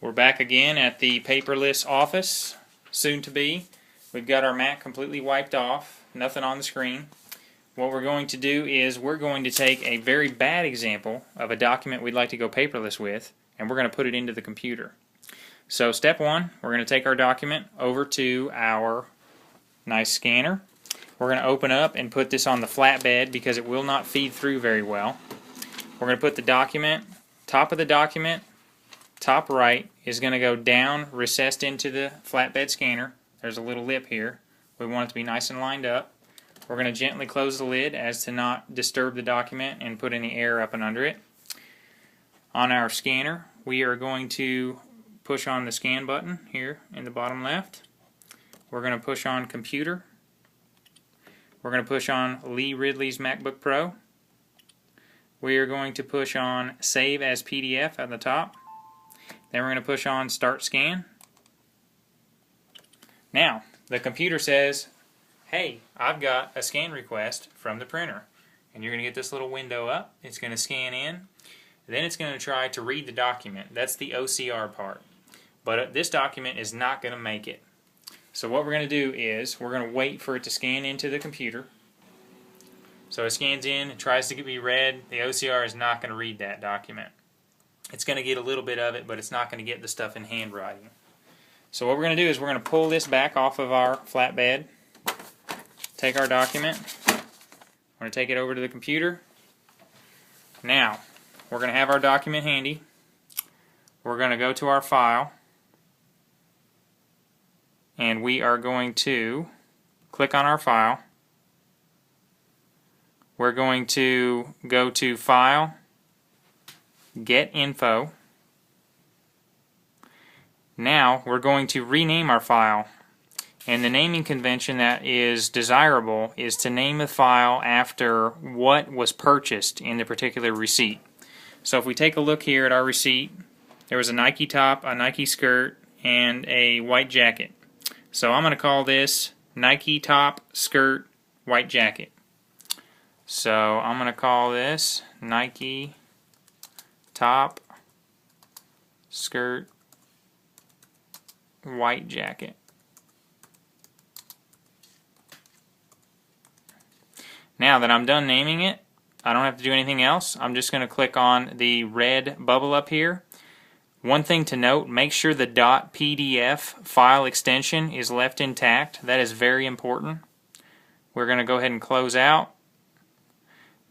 We're back again at the Paperless office, soon to be. We've got our Mac completely wiped off, nothing on the screen. What we're going to do is we're going to take a very bad example of a document we'd like to go paperless with, and we're going to put it into the computer. So step one, we're going to take our document over to our nice scanner. We're going to open up and put this on the flatbed because it will not feed through very well. We're going to put the document, top of the document, top right is going to go down, recessed into the flatbed scanner. There's a little lip here. We want it to be nice and lined up. We're going to gently close the lid as to not disturb the document and put any air up and under it. On our scanner, we are going to push on the scan button here in the bottom left. We're going to push on computer. We're going to push on Lee Ridley's MacBook Pro. We are going to push on Save as PDF at the top. Then we're going to push on Start Scan. Now, the computer says, hey, I've got a scan request from the printer. And you're going to get this little window up. It's going to scan in. Then it's going to try to read the document. That's the OCR part. But this document is not going to make it. So what we're going to do is we're going to wait for it to scan into the computer. So it scans in, it tries to be read. The OCR is not going to read that document. It's going to get a little bit of it, but it's not going to get the stuff in handwriting. So what we're going to do is we're going to pull this back off of our flatbed, take our document, we're going to take it over to the computer. Now, we're going to have our document handy. We're going to go to our file, and we are going to click on our file. We're going to go to File, Get Info. Now we're going to rename our file, and the naming convention that is desirable is to name the file after what was purchased in the particular receipt. So if we take a look here at our receipt, there was a Nike top, a Nike skirt, and a white jacket. So I'm going to call this Nike top, skirt, white jacket. So I'm going to call this Nike top, skirt, white jacket. Now that I'm done naming it, I don't have to do anything else. I'm just going to click on the red bubble up here. One thing to note, make sure the .pdf file extension is left intact. That is very important. We're going to go ahead and close out.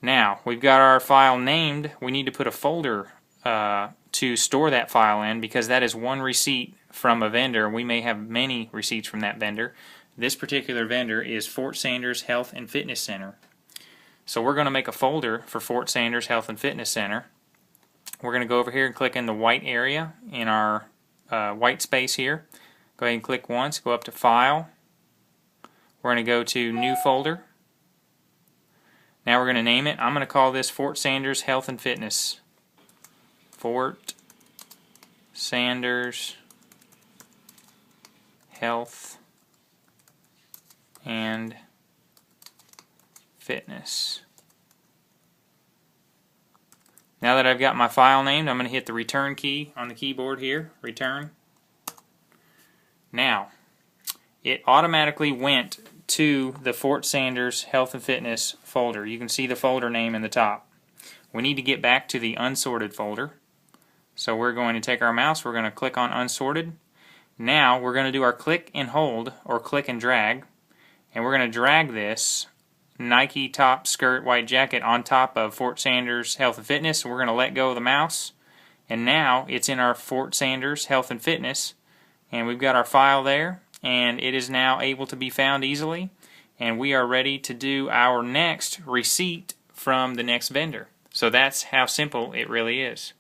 Now, we've got our file named. We need to put a folder to store that file in because that is one receipt from a vendor. We may have many receipts from that vendor. This particular vendor is Fort Sanders Health and Fitness Center. So we're going to make a folder for Fort Sanders Health and Fitness Center. We're going to go over here and click in the white area in our white space here. Go ahead and click once, go up to File. We're going to go to New Folder. Now we're going to name it. I'm going to call this Fort Sanders Health and Fitness. Fort Sanders Health and Fitness. Now that I've got my file named, I'm going to hit the return key on the keyboard here. Return. Now, it automatically went to the Fort Sanders Health and Fitness folder. You can see the folder name in the top. We need to get back to the unsorted folder. So we're going to take our mouse, we're going to click on unsorted. Now we're going to do our click and hold, or click and drag, and we're going to drag this Nike top, skirt, white jacket on top of Fort Sanders Health and Fitness. We're going to let go of the mouse, and now it's in our Fort Sanders Health and Fitness, and we've got our file there, and it is now able to be found easily, and we are ready to do our next receipt from the next vendor. So that's how simple it really is.